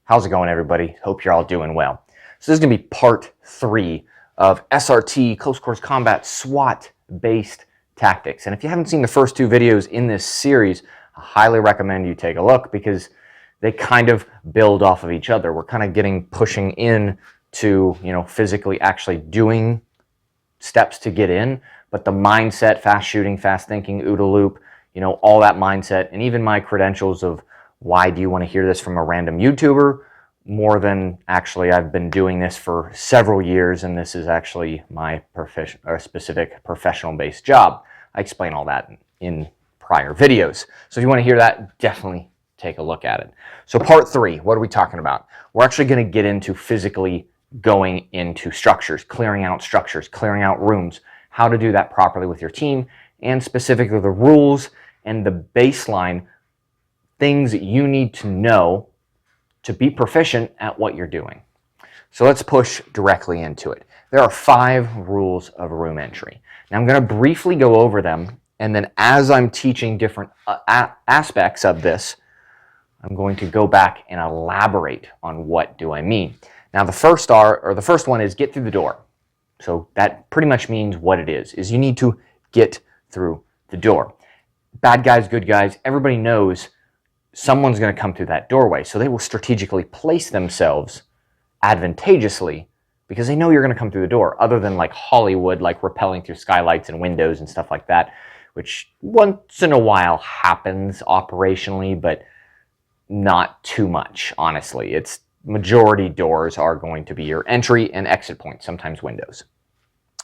How's it going, everybody? Hope you're all doing well. So this is going to be part 3 of SRT, Close Quarters Combat, SWAT-based tactics. And if you haven't seen the first 2 videos in this series, I highly recommend you take a look because they kind of build off of each other. We're kind of pushing in to, physically actually doing steps to get in, but the mindset, fast shooting, fast thinking, OODA loop, all that mindset, and even my credentials of why do you want to hear this from a random YouTuber, more than actually I've been doing this for several years, and this is actually my specific professional-based job. I explain all that in prior videos. So if you want to hear that, definitely take a look at it. So part 3, what are we talking about? We're actually going to get into physically going into structures, clearing out rooms, how to do that properly with your team, and specifically the rules and the baseline things that you need to know to be proficient at what you're doing. So let's push directly into it. There are 5 rules of room entry. Now I'm going to briefly go over them, and then as I'm teaching different aspects of this, I'm going to go back and elaborate on what do I mean. Now the first one is get through the door. So that pretty much means what it is you need to get through the door. Bad guys, good guys, everybody knows someone's going to come through that doorway. So they will strategically place themselves advantageously because they know you're going to come through the door, other than like Hollywood, like rappelling through skylights and windows and stuff like that, which once in a while happens operationally, but not too much, honestly. It's majority doors are going to be your entry and exit points, sometimes windows.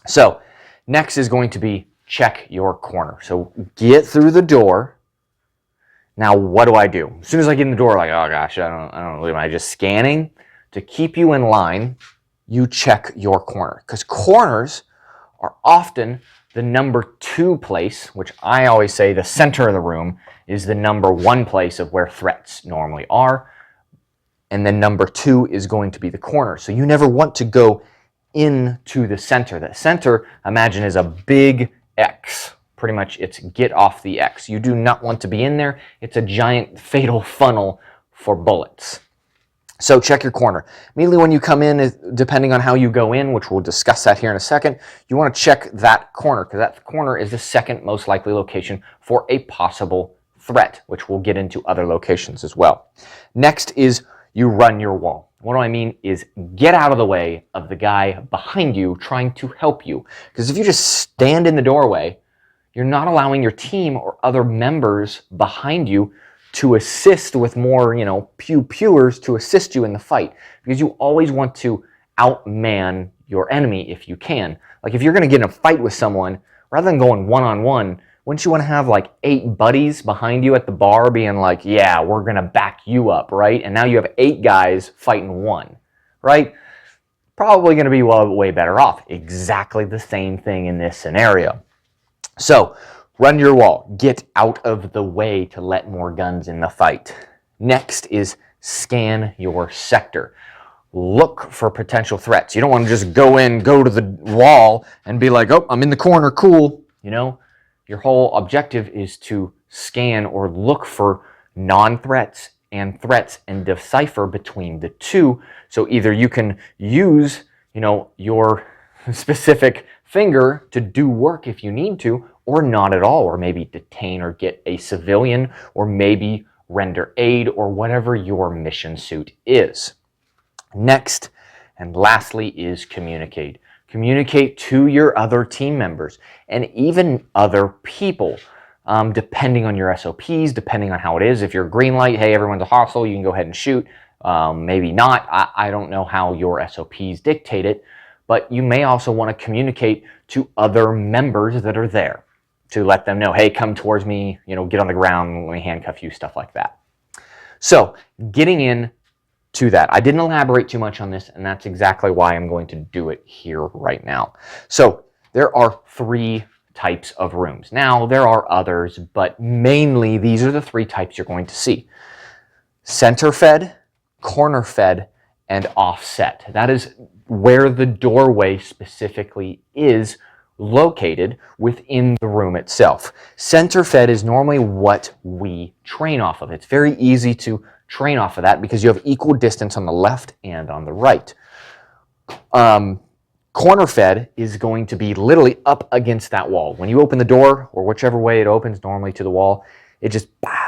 So next is going to be check your corner. So get through the door. Now, what do I do? As soon as I get in the door, like, oh gosh, I don't know, am I just scanning? To keep you in line, you check your corner, because corners are often the number 2 place, which I always say the center of the room is the number 1 place of where threats normally are. And then number 2 is going to be the corner. So you never want to go into the center. The center, imagine, is a big X. Pretty much it's get off the X. You do not want to be in there. It's a giant fatal funnel for bullets. So check your corner. Immediately when you come in, depending on how you go in, which we'll discuss that here in a second, you want to check that corner, because that corner is the second most likely location for a possible threat, which we'll get into other locations as well. Next is you run your wall. What do I mean is get out of the way of the guy behind you trying to help you. Because if you just stand in the doorway, you're not allowing your team or other members behind you to assist with more, pew-pewers to assist you in the fight. Because you always want to outman your enemy if you can. Like if you're going to get in a fight with someone, rather than going one-on-one, wouldn't you want to have like 8 buddies behind you at the bar being like, yeah, we're going to back you up, right? And now you have 8 guys fighting 1, right? Probably going to be way better off. Exactly the same thing in this scenario. So run your wall. Get out of the way to let more guns in the fight. Next is scan your sector. Look for potential threats. You don't want to just go to the wall and be like, oh, I'm in the corner, cool. Your whole objective is to scan or look for non-threats and threats and decipher between the two. So either you can use, your specific finger to do work if you need to, or not at all, or maybe detain or get a civilian, or maybe render aid, or whatever your mission suit is. Next and lastly is communicate. Communicate to your other team members and even other people, depending on your SOPs, depending on how it is. If you're green light, hey, everyone's a hostile, you can go ahead and shoot. Maybe not. I don't know how your SOPs dictate it, but you may also want to communicate to other members that are there to let them know, hey, come towards me, get on the ground, let me handcuff you, stuff like that. So getting in to that. I didn't elaborate too much on this, and that's exactly why I'm going to do it here right now. So there are 3 types of rooms. Now, there are others, but mainly these are the 3 types you're going to see. Center fed, corner fed, and offset. That is where the doorway specifically is located within the room itself. Center fed is normally what we train off of. It's very easy to train off of that because you have equal distance on the left and on the right. Corner fed is going to be literally up against that wall. When you open the door, or whichever way it opens, normally to the wall, it just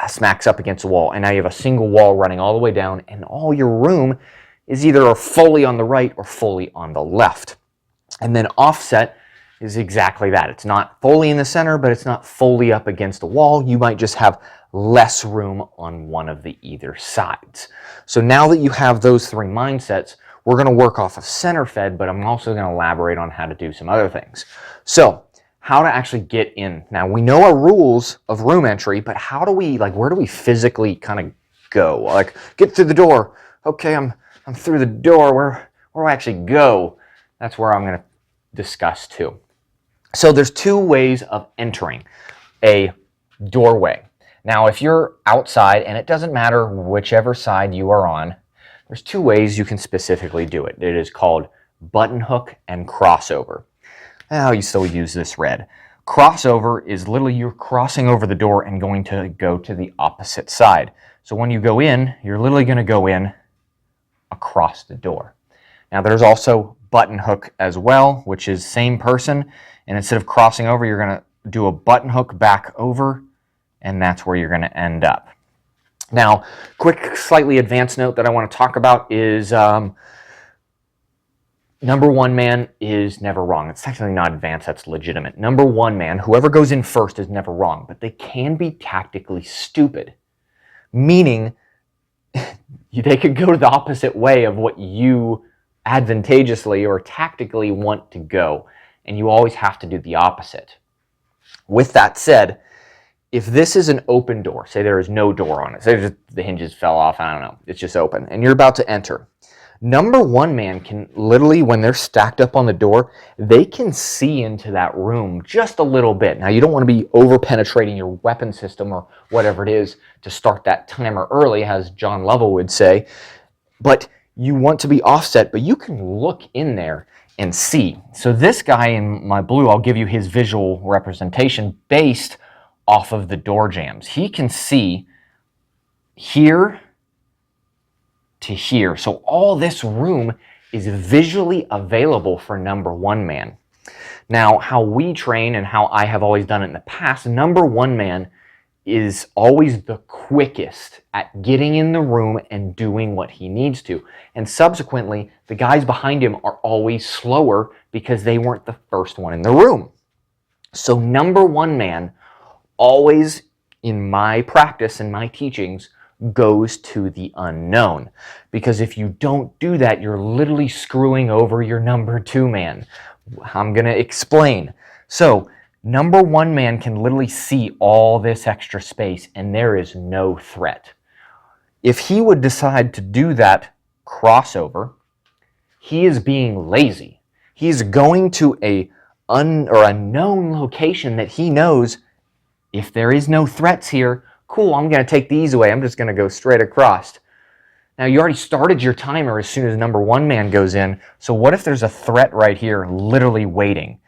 smacks up against the wall. And now you have a single wall running all the way down, and all your room is either fully on the right or fully on the left. And then offset is exactly that. It's not fully in the center, but it's not fully up against the wall. You might just have less room on one of the either sides. So now that you have those three mindsets, we're going to work off of center fed, but I'm also going to elaborate on how to do some other things. So how to actually get in. Now we know our rules of room entry, but how do we, where do we physically kind of go? Like, get through the door. Okay, I'm through the door. Where do I actually go? That's where I'm going to discuss too. So there's two ways of entering a doorway. Now, if you're outside, and it doesn't matter whichever side you are on, there's two ways you can specifically do it. It is called button hook and crossover. Now you still use this red. Crossover is literally you're crossing over the door and going to go to the opposite side. So when you go in, you're literally going to go in across the door. Now there's also button hook as well, which is same person, and instead of crossing over, you're going to do a button hook back over, and that's where you're going to end up. Now, quick, slightly advanced note that I want to talk about is number one man is never wrong. It's technically not advanced, that's legitimate. Number one man, whoever goes in first is never wrong, but they can be tactically stupid, meaning they could go the opposite way of what you advantageously or tactically want to go, and you always have to do the opposite. With that said, if this is an open door, say there is no door on it, say just the hinges fell off, I don't know, it's just open, and you're about to enter, number one man can literally, when they're stacked up on the door, they can see into that room just a little bit. Now, you don't want to be over-penetrating your weapon system or whatever it is to start that timer early, as John Lovell would say, but you want to be offset, but you can look in there and see. So this guy in my blue, I'll give you his visual representation based off of the door jambs. He can see here to here. So all this room is visually available for number one man. Now, how we train and how I have always done it in the past, number one man is always the quickest at getting in the room and doing what he needs to. And subsequently, the guys behind him are always slower because they weren't the first one in the room. So number one man always, in my practice and my teachings, goes to the unknown. Because if you don't do that, you're literally screwing over your number two man. I'm going to explain. So number one man can literally see all this extra space, and there is no threat. If he would decide to do that crossover, he is being lazy. He's going to a known location that he knows, if there is no threats here, cool, I'm going to take these away. I'm just going to go straight across. Now, you already started your timer as soon as number one man goes in. So what if there's a threat right here literally waiting?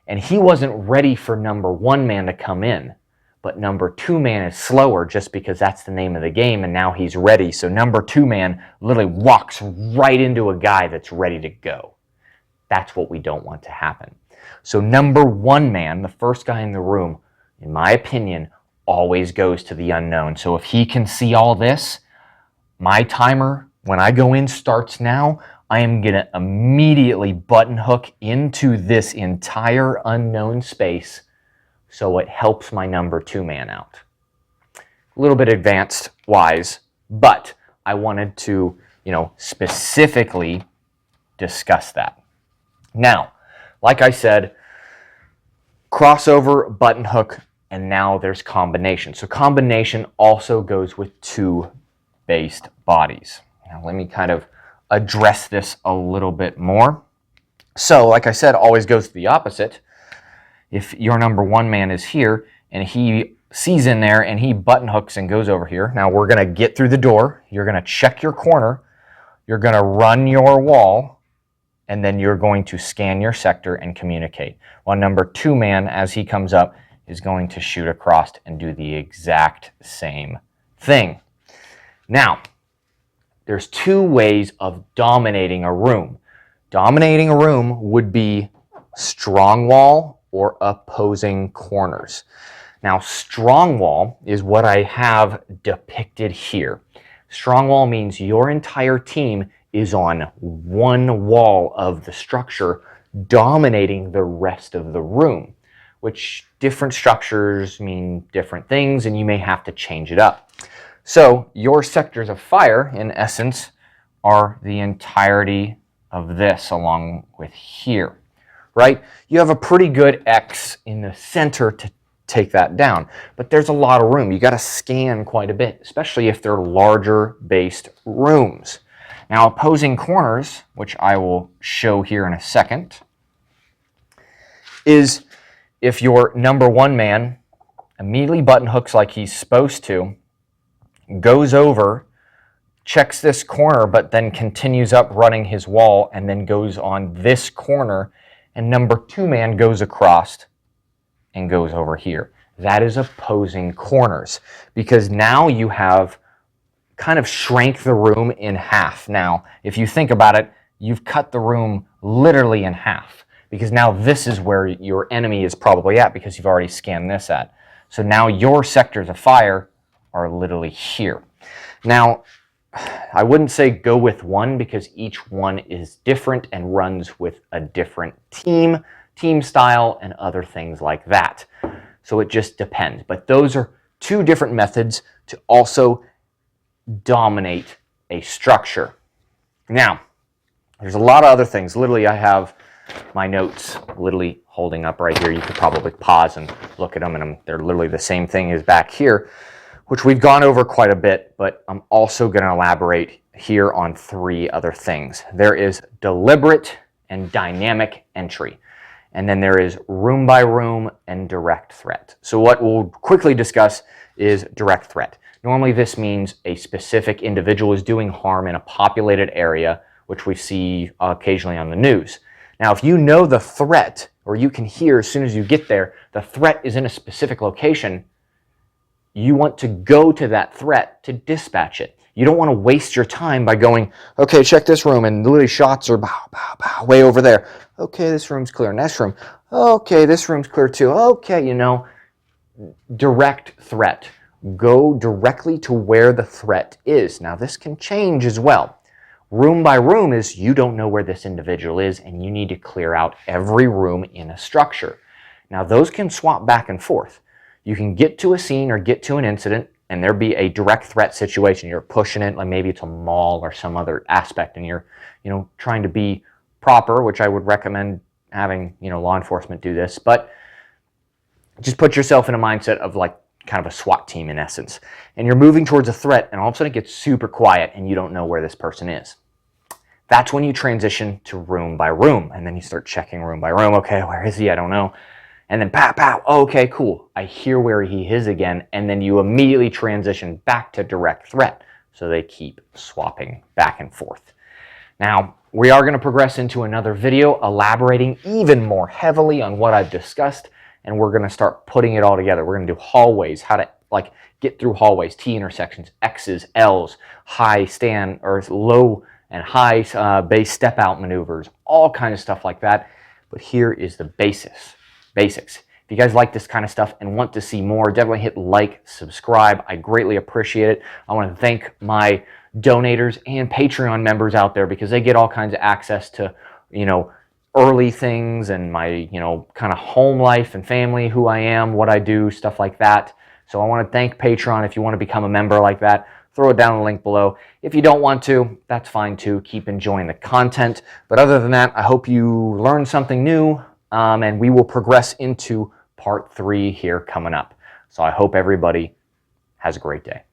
And he wasn't ready for number one man to come in. But number two man is slower just because that's the name of the game, and now he's ready. So number two man literally walks right into a guy that's ready to go. That's what we don't want to happen. So number one man, the first guy in the room, in my opinion, always goes to the unknown. So if he can see all this, my timer, when I go in, starts now. I am going to immediately button hook into this entire unknown space so it helps my number two man out. A little bit advanced wise, but I wanted to, specifically discuss that. Now, like I said, crossover, button hook, and now there's combination. So combination also goes with two based bodies. Now let me kind of address this a little bit more. So like I said, always goes to the opposite. If your number one man is here and he sees in there and he button hooks and goes over here, now we're going to get through the door, you're going to check your corner, you're going to run your wall, and then you're going to scan your sector and communicate. While number two man, as he comes up, is going to shoot across and do the exact same thing. Now, there's two ways of dominating a room. Dominating a room would be strong wall or opposing corners. Now, strong wall is what I have depicted here. Strong wall means your entire team is on one wall of the structure, dominating the rest of the room, which different structures mean different things, and you may have to change it up. So your sectors of fire, in essence, are the entirety of this along with here, right? You have a pretty good X in the center to take that down, but there's a lot of room. You got to scan quite a bit, especially if they're larger based rooms. Now, opposing corners, which I will show here in a second, is if your number one man immediately button hooks like he's supposed to, goes over, checks this corner, but then continues up running his wall and then goes on this corner, and number two man goes across and goes over here. That is opposing corners, because now you have kind of shrank the room in half. Now, if you think about it, you've cut the room literally in half, because now this is where your enemy is probably at, because you've already scanned this at. So now your sectors of fire are literally here. Now, I wouldn't say go with one, because each one is different and runs with a different team style, and other things like that. So it just depends. But those are two different methods to also dominate a structure. Now, there's a lot of other things. Literally, I have my notes literally holding up right here. You could probably pause and look at them, and they're literally the same thing as back here, which we've gone over quite a bit, but I'm also going to elaborate here on three other things. There is deliberate and dynamic entry, and then there is room by room and direct threat. So what we'll quickly discuss is direct threat. Normally this means a specific individual is doing harm in a populated area, which we see occasionally on the news. Now, if you know the threat, or you can hear as soon as you get there, the threat is in a specific location, you want to go to that threat to dispatch it. You don't want to waste your time by going, okay, check this room, and literally shots are bow, bow, bow, way over there. Okay, this room's clear. Next room. Okay, this room's clear too. Okay, you know, direct threat. Go directly to where the threat is. Now, this can change as well. Room by room is you don't know where this individual is, and you need to clear out every room in a structure. Now, those can swap back and forth. You can get to a scene or get to an incident, and there be a direct threat situation. You're pushing it, like maybe it's a mall or some other aspect, and you're, trying to be proper, which I would recommend having, law enforcement do this. But just put yourself in a mindset of like kind of a SWAT team in essence, and you're moving towards a threat, and all of a sudden it gets super quiet, and you don't know where this person is. That's when you transition to room by room, and then you start checking room by room. Okay, where is he? I don't know. And then pow, pow, okay, cool. I hear where he is again, and then you immediately transition back to direct threat. So they keep swapping back and forth. Now, we are going to progress into another video elaborating even more heavily on what I've discussed, and we're going to start putting it all together. We're going to do hallways, how to get through hallways, T intersections, X's, L's, high stand or low and high base step out maneuvers, all kind of stuff like that. But here is the basics. If you guys like this kind of stuff and want to see more, definitely hit like, subscribe. I greatly appreciate it. I want to thank my donators and Patreon members out there, because they get all kinds of access to, early things and my, kind of home life and family, who I am, what I do, stuff like that. So I want to thank Patreon. If you want to become a member like that, throw it down in the link below. If you don't want to, that's fine too. Keep enjoying the content. But other than that, I hope you learned something new. And we will progress into part 3 here coming up. So I hope everybody has a great day.